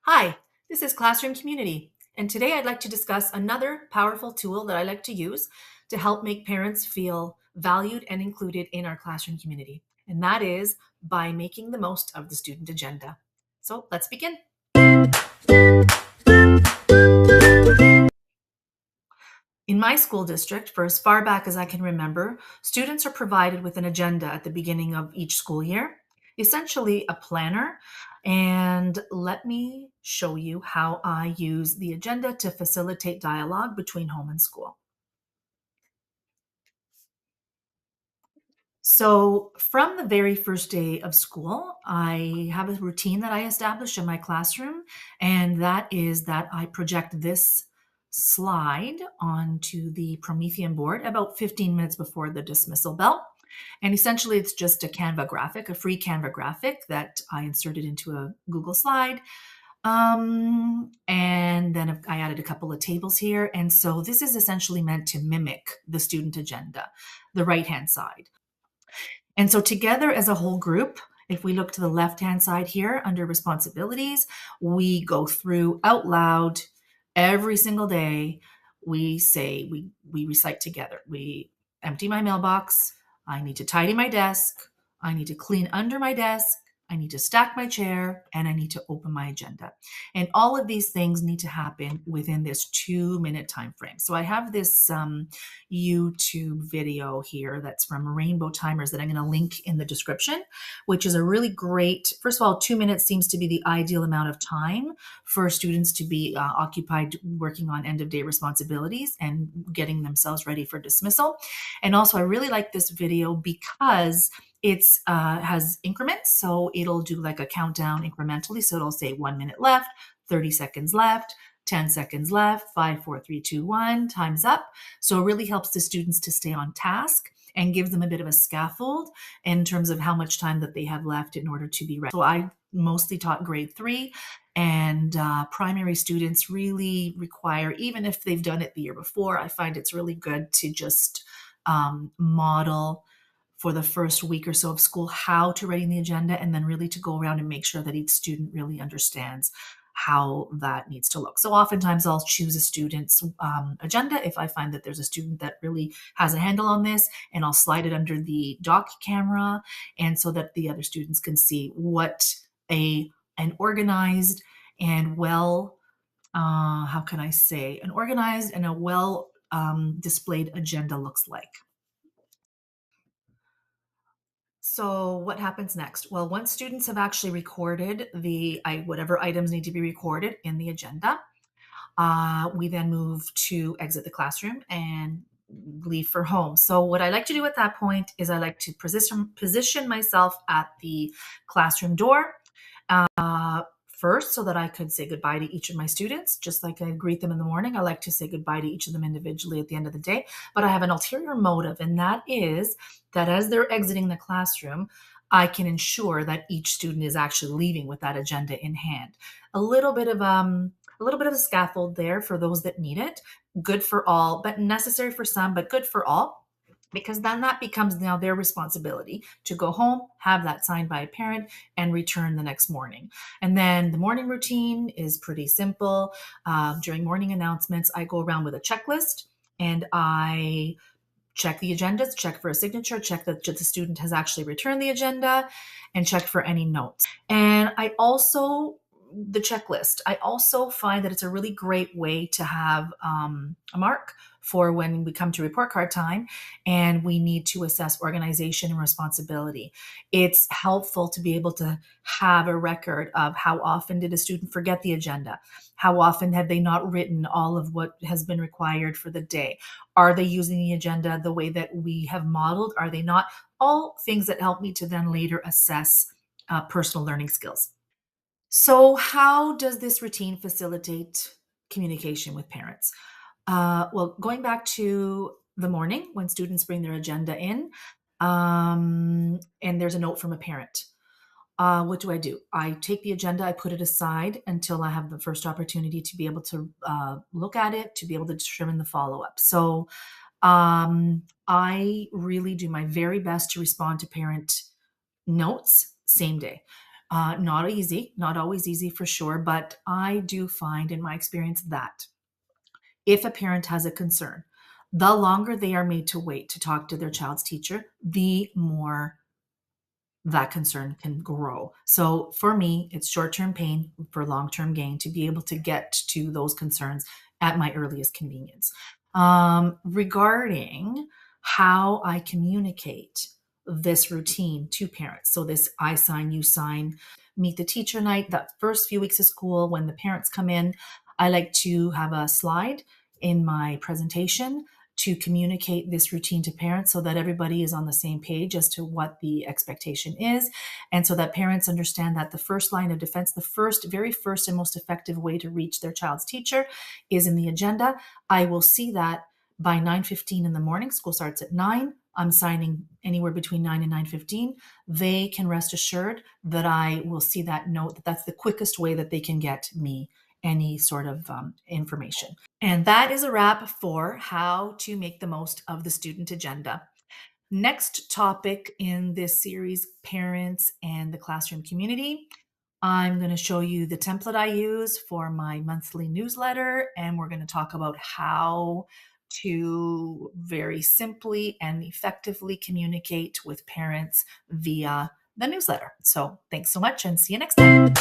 Hi, this is Classroom Community, and today I'd like to discuss another powerful tool that I like to use to help make parents feel valued and included in our classroom community, and that is by making the most of the student agenda. So let's begin. In my school district, for as far back as I can remember, students are provided with an agenda at the beginning of each school year, essentially a planner. And let me show you how I use the agenda to facilitate dialogue between home and school. So, from the very first day of school, I have a routine that I establish in my classroom, and that is that I project this slide onto the Promethean board about 15 minutes before the dismissal bell. And essentially, it's just a Canva graphic, a free Canva graphic that I inserted into a Google slide. And then I added a couple of tables here. And so this is essentially meant to mimic the student agenda, the right hand side. And so together as a whole group, if we look to the left-hand side here under responsibilities, we go through out loud every single day. We say, we recite together. We empty my mailbox. I need to tidy my desk. I need to clean under my desk. I need to stack my chair and I need to open my agenda. And all of these things need to happen within this 2-minute time frame. So I have this YouTube video here that's from Rainbow Timers that I'm going to link in the description, which is a really great, first of all, 2 minutes seems to be the ideal amount of time for students to be occupied working on end of day responsibilities and getting themselves ready for dismissal. And also, I really like this video because it's has increments, so it'll do like a countdown incrementally. So it'll say 1 minute left, 30 seconds left, 10 seconds left, 5, 4, 3, 2, 1, time's up. So it really helps the students to stay on task and gives them a bit of a scaffold in terms of how much time that they have left in order to be ready. So I mostly taught grade 3, and primary students really require, even if they've done it the year before, I find it's really good to just model for the first week or so of school how to write in the agenda, and then really to go around and make sure that each student really understands how that needs to look. So oftentimes I'll choose a student's agenda if I find that there's a student that really has a handle on this, and I'll slide it under the doc camera, and so that the other students can see what an organized and well, how can I say, an organized and a well displayed agenda looks like. So what happens next? Well, once students have actually recorded whatever items need to be recorded in the agenda, we then move to exit the classroom and leave for home. So what I like to do at that point is I like to position myself at the classroom door first, so that I could say goodbye to each of my students. Just like I greet them in the morning, I like to say goodbye to each of them individually at the end of the day. But I have an ulterior motive, and that is that as they're exiting the classroom, I can ensure that each student is actually leaving with that agenda in hand. A little bit of a scaffold there for those that need it. Good for all, but necessary for some, but good for all, because then that becomes now their responsibility to go home, have that signed by a parent, and return the next morning. And then the morning routine is pretty simple. During morning announcements, I go around with a checklist and I check the agendas, check for a signature, check that the student has actually returned the agenda, and check for any notes. And the checklist, I also find that it's a really great way to have a mark for when we come to report card time and we need to assess organization and responsibility. It's helpful to be able to have a record of how often did a student forget the agenda? How often have they not written all of what has been required for the day? Are they using the agenda the way that we have modeled? Are they not? All things that help me to then later assess personal learning skills. So, how does this routine facilitate communication with parents? Well, going back to the morning when students bring their agenda in, and there's a note from a parent. What do? I take the agenda, I put it aside until I have the first opportunity to be able to look at it, to be able to determine the follow up. So, I really do my very best to respond to parent notes same day. Not easy, not always easy for sure, but I do find in my experience that if a parent has a concern, the longer they are made to wait to talk to their child's teacher, the more that concern can grow. So for me, it's short-term pain for long-term gain to be able to get to those concerns at my earliest convenience. Regarding how I communicate this routine to parents. So this I sign, you sign, meet the teacher night, that first few weeks of school when the parents come in, I like to have a slide in my presentation to communicate this routine to parents so that everybody is on the same page as to what the expectation is. And so that parents understand that the first line of defense, the very first and most effective way to reach their child's teacher is in the agenda. I will see that by 9:15 in the morning. School starts at 9. I'm signing anywhere between 9 and 9:15. They can rest assured that I will see that note, that that's the quickest way that they can get me any sort of information. And that is a wrap for how to make the most of the student agenda. Next topic in this series, parents and the classroom community. I'm going to show you the template I use for my monthly newsletter, and we're going to talk about how to very simply and effectively communicate with parents via the newsletter. So thanks so much and see you next time.